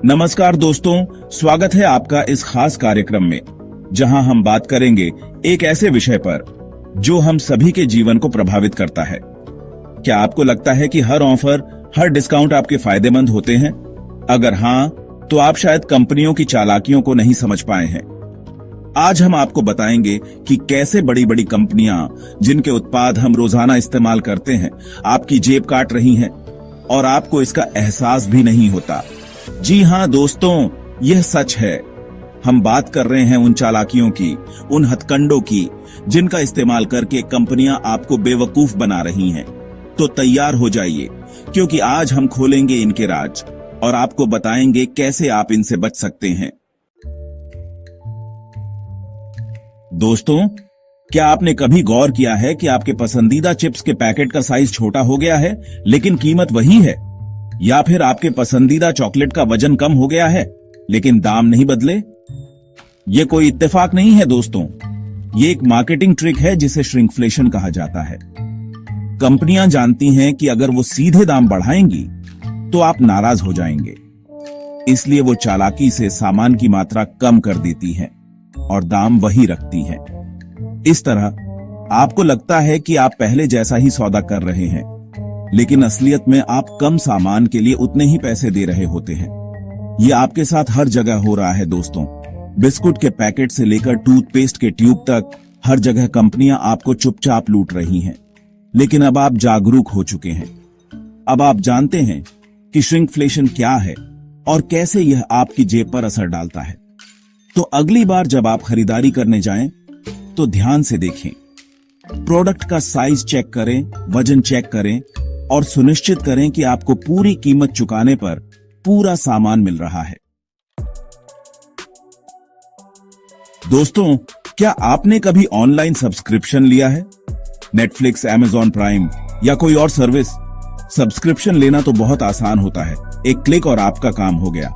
नमस्कार दोस्तों, स्वागत है आपका इस खास कार्यक्रम में जहां हम बात करेंगे एक ऐसे विषय पर जो हम सभी के जीवन को प्रभावित करता है। क्या आपको लगता है कि हर ऑफर, हर डिस्काउंट आपके फायदेमंद होते हैं? अगर हां, तो आप शायद कंपनियों की चालाकियों को नहीं समझ पाए हैं। आज हम आपको बताएंगे कि कैसे बड़ी बड़ी कंपनियां जिनके उत्पाद हम रोजाना इस्तेमाल करते हैं, आपकी जेब काट रही हैं और आपको इसका एहसास भी नहीं होता। जी हां दोस्तों, यह सच है। हम बात कर रहे हैं उन चालाकियों की, उन हथकंडों की, जिनका इस्तेमाल करके कंपनियां आपको बेवकूफ बना रही हैं। तो तैयार हो जाइए, क्योंकि आज हम खोलेंगे इनके राज और आपको बताएंगे कैसे आप इनसे बच सकते हैं। दोस्तों, क्या आपने कभी गौर किया है कि आपके पसंदीदा चिप्स के पैकेट का साइज छोटा हो गया है, लेकिन कीमत वही है? या फिर आपके पसंदीदा चॉकलेट का वजन कम हो गया है, लेकिन दाम नहीं बदले? यह कोई इत्तेफाक नहीं है दोस्तों, ये एक मार्केटिंग ट्रिक है जिसे श्रिंकफ्लेशन कहा जाता है। कंपनियां जानती हैं कि अगर वो सीधे दाम बढ़ाएंगी तो आप नाराज हो जाएंगे, इसलिए वो चालाकी से सामान की मात्रा कम कर देती हैं और दाम वही रखती हैं। इस तरह आपको लगता है कि आप पहले जैसा ही सौदा कर रहे हैं, लेकिन असलियत में आप कम सामान के लिए उतने ही पैसे दे रहे होते हैं। ये आपके साथ हर जगह हो रहा है दोस्तों। बिस्कुट के पैकेट से लेकर टूथपेस्ट के ट्यूब तक हर जगह कंपनियां आपको चुपचाप लूट रही हैं। लेकिन अब आप जागरूक हो चुके हैं। अब आप जानते हैं कि श्रिंकफ्लेशन क्या है और कैसे यह आपकी जेब पर असर डालता है। तो अगली बार जब आप खरीदारी करने जाएं, तो ध्यान से देखें, प्रोडक्ट का साइज चेक करें, वजन चेक करें और सुनिश्चित करें कि आपको पूरी कीमत चुकाने पर पूरा सामान मिल रहा है। दोस्तों, क्या आपने कभी ऑनलाइन सब्सक्रिप्शन लिया है? नेटफ्लिक्स, अमेज़न प्राइम या कोई और सर्विस? सब्सक्रिप्शन लेना तो बहुत आसान होता है, एक क्लिक और आपका काम हो गया।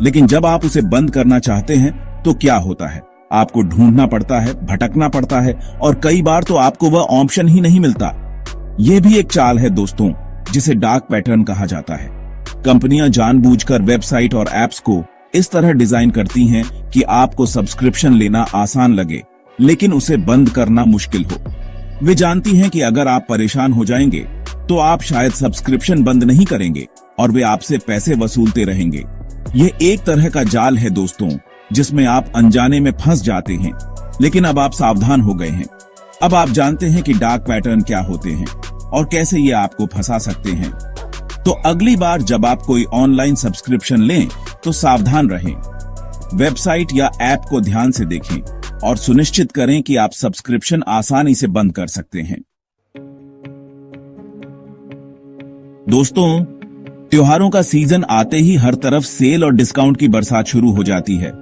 लेकिन जब आप उसे बंद करना चाहते हैं तो क्या होता है? आपको ढूंढना पड़ता है, भटकना पड़ता है और कई बार तो आपको वह ऑप्शन ही नहीं मिलता। यह भी एक चाल है दोस्तों, जिसे डार्क पैटर्न कहा जाता है। कंपनियां जानबूझकर वेबसाइट और एप्स को इस तरह डिजाइन करती हैं कि आपको सब्सक्रिप्शन लेना आसान लगे, लेकिन उसे बंद करना मुश्किल हो। वे जानती हैं कि अगर आप परेशान हो जाएंगे तो आप शायद सब्सक्रिप्शन बंद नहीं करेंगे और वे आपसे पैसे वसूलते रहेंगे। यह एक तरह का जाल है दोस्तों, जिसमें आप अनजाने में फंस जाते हैं। लेकिन अब आप सावधान हो गए हैं। अब आप जानते हैं कि डार्क पैटर्न क्या होते हैं और कैसे ये आपको फंसा सकते हैं। तो अगली बार जब आप कोई ऑनलाइन सब्सक्रिप्शन लें तो सावधान रहें। वेबसाइट या ऐप को ध्यान से देखें और सुनिश्चित करें कि आप सब्सक्रिप्शन आसानी से बंद कर सकते हैं। दोस्तों, त्योहारों का सीजन आते ही हर तरफ सेल और डिस्काउंट की बरसात शुरू हो जाती है।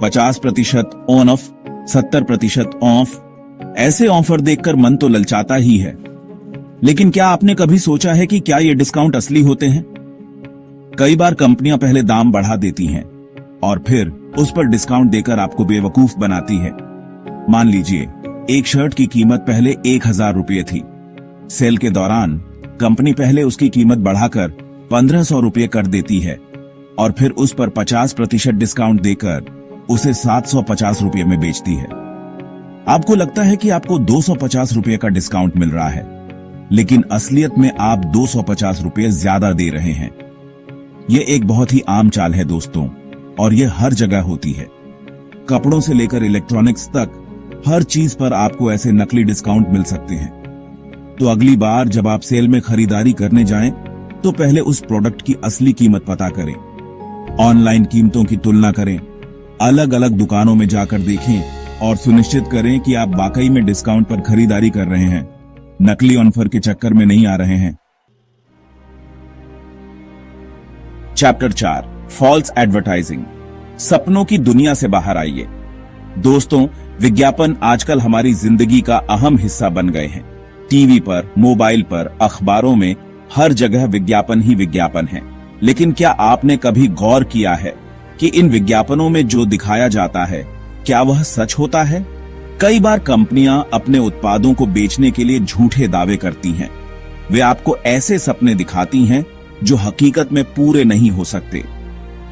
50% ऑन ऑफ, 70% ऑफ, ऐसे ऑफर देखकर मन तो ललचाता ही है। लेकिन क्या आपने कभी सोचा है कि क्या ये डिस्काउंट असली होते हैं? कई बार कंपनियां पहले दाम बढ़ा देती हैं और फिर उस पर डिस्काउंट देकर आपको बेवकूफ बनाती है। मान लीजिए, एक शर्ट की कीमत पहले 1000 रुपये थी। सेल के दौरान कंपनी पहले उसकी कीमत बढ़ाकर 1500 रुपये कर देती है और फिर उस पर 50% डिस्काउंट देकर उसे 750 रुपये में बेचती है। आपको लगता है कि आपको 250 रुपये का डिस्काउंट मिल रहा है, लेकिन असलियत में आप 250 रुपये ज्यादा दे रहे हैं। यह एक बहुत ही आम चाल है दोस्तों, और यह हर जगह होती है। कपड़ों से लेकर इलेक्ट्रॉनिक्स तक हर चीज पर आपको ऐसे नकली डिस्काउंट मिल सकते हैं। तो अगली बार जब आप सेल में खरीदारी करने जाएं, तो पहले उस प्रोडक्ट की असली कीमत पता करें। ऑनलाइन कीमतों की तुलना करें, अलग अलग दुकानों में जाकर देखें और सुनिश्चित करें कि आप वाकई में डिस्काउंट पर खरीदारी कर रहे हैं, नकली ऑफर के चक्कर में नहीं आ रहे हैं। Chapter 4, false advertising. सपनों की दुनिया से बाहर आइए। दोस्तों, विज्ञापन आजकल हमारी जिंदगी का अहम हिस्सा बन गए हैं। टीवी पर, मोबाइल पर, अखबारों में, हर जगह विज्ञापन ही विज्ञापन है। लेकिन क्या आपने कभी गौर किया है कि इन विज्ञापनों में जो दिखाया जाता है, क्या वह सच होता है? कई बार कंपनियां अपने उत्पादों को बेचने के लिए झूठे दावे करती हैं। वे आपको ऐसे सपने दिखाती हैं जो हकीकत में पूरे नहीं हो सकते।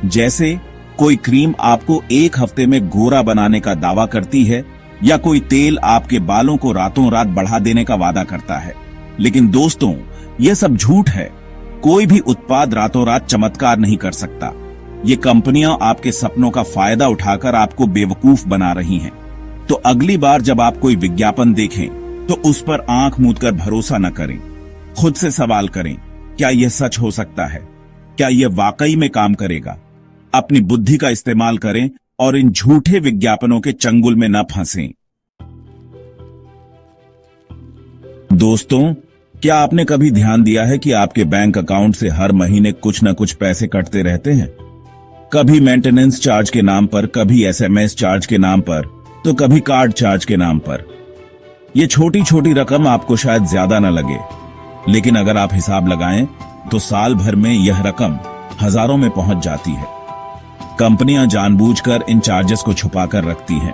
जैसे कोई क्रीम आपको एक हफ्ते में गोरा बनाने का दावा करती है या कोई तेल आपके बालों को रातों रात बढ़ा देने का वादा करता है। लेकिन दोस्तों, यह सब झूठ है। कोई भी उत्पाद रातों रात चमत्कार नहीं कर सकता। ये कंपनियां आपके सपनों का फायदा उठाकर आपको बेवकूफ बना रही हैं। तो अगली बार जब आप कोई विज्ञापन देखें तो उस पर आंख मूंद कर भरोसा न करें। खुद से सवाल करें, क्या यह सच हो सकता है? क्या यह वाकई में काम करेगा? अपनी बुद्धि का इस्तेमाल करें और इन झूठे विज्ञापनों के चंगुल में न फंसें। दोस्तों, क्या आपने कभी ध्यान दिया है कि आपके बैंक अकाउंट से हर महीने कुछ न कुछ पैसे कटते रहते हैं? कभी मेंटेनेंस चार्ज के नाम पर, कभी एसएमएस चार्ज के नाम पर, तो कभी कार्ड चार्ज के नाम पर। ये छोटी छोटी रकम आपको शायद ज्यादा न लगे, लेकिन अगर आप हिसाब लगाएं तो साल भर में यह रकम हजारों में पहुंच जाती है। कंपनियां जानबूझकर इन चार्जेस को छुपाकर रखती हैं।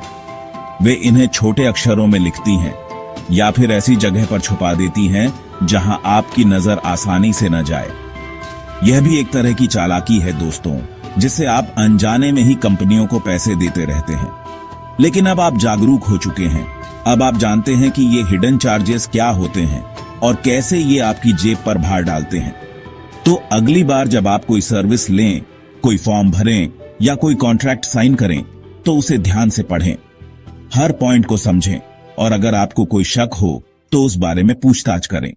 वे इन्हें छोटे अक्षरों में लिखती हैं या फिर ऐसी जगह पर छुपा देती हैं जहां आपकी नजर आसानी से न जाए। यह भी एक तरह की चालाकी है दोस्तों, जिससे आप अनजाने में ही कंपनियों को पैसे देते रहते हैं। लेकिन अब आप जागरूक हो चुके हैं। अब आप जानते हैं कि ये हिडन चार्जेस क्या होते हैं और कैसे ये आपकी जेब पर भार डालते हैं। तो अगली बार जब आप कोई सर्विस लें, कोई फॉर्म भरें या कोई कॉन्ट्रैक्ट साइन करें तो उसे ध्यान से पढ़ें, हर पॉइंट को समझें और अगर आपको कोई शक हो तो उस बारे में पूछताछ करें।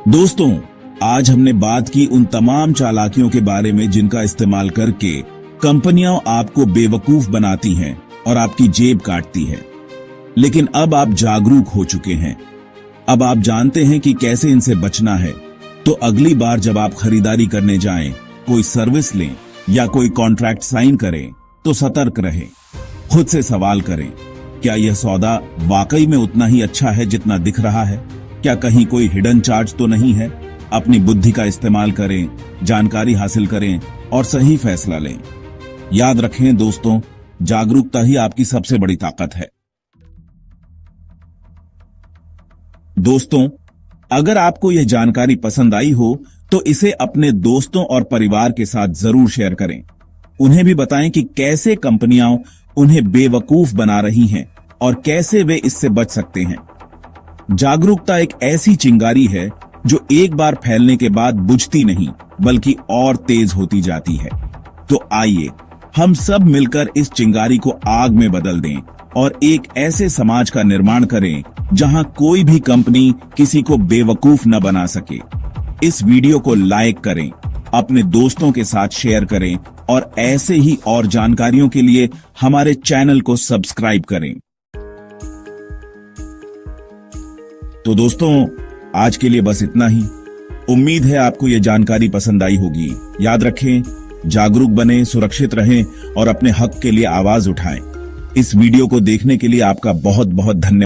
दोस्तों, आज हमने बात की उन तमाम चालाकियों के बारे में जिनका इस्तेमाल करके कंपनियां आपको बेवकूफ बनाती हैं और आपकी जेब काटती है। लेकिन अब आप जागरूक हो चुके हैं। अब आप जानते हैं कि कैसे इनसे बचना है। तो अगली बार जब आप खरीदारी करने जाएं, कोई सर्विस लें या कोई कॉन्ट्रैक्ट साइन करें तो सतर्क रहें। खुद से सवाल करें, क्या यह सौदा वाकई में उतना ही अच्छा है जितना दिख रहा है? क्या कहीं कोई हिडन चार्ज तो नहीं है? अपनी बुद्धि का इस्तेमाल करें, जानकारी हासिल करें और सही फैसला लें। याद रखें दोस्तों, जागरूकता ही आपकी सबसे बड़ी ताकत है। दोस्तों, अगर आपको यह जानकारी पसंद आई हो तो इसे अपने दोस्तों और परिवार के साथ जरूर शेयर करें। उन्हें भी बताएं कि कैसे कंपनियां उन्हें बेवकूफ बना रही हैं और कैसे वे इससे बच सकते हैं। जागरूकता एक ऐसी चिंगारी है जो एक बार फैलने के बाद बुझती नहीं बल्कि और तेज होती जाती है। तो आइए हम सब मिलकर इस चिंगारी को आग में बदल दें और एक ऐसे समाज का निर्माण करें जहां कोई भी कंपनी किसी को बेवकूफ न बना सके। इस वीडियो को लाइक करें, अपने दोस्तों के साथ शेयर करें और ऐसे ही और जानकारियों के लिए हमारे चैनल को सब्सक्राइब करें। तो दोस्तों, आज के लिए बस इतना ही। उम्मीद है आपको यह जानकारी पसंद आई होगी। याद रखें, जागरूक बनें, सुरक्षित रहें और अपने हक के लिए आवाज उठाएं। इस वीडियो को देखने के लिए आपका बहुत बहुत धन्यवाद।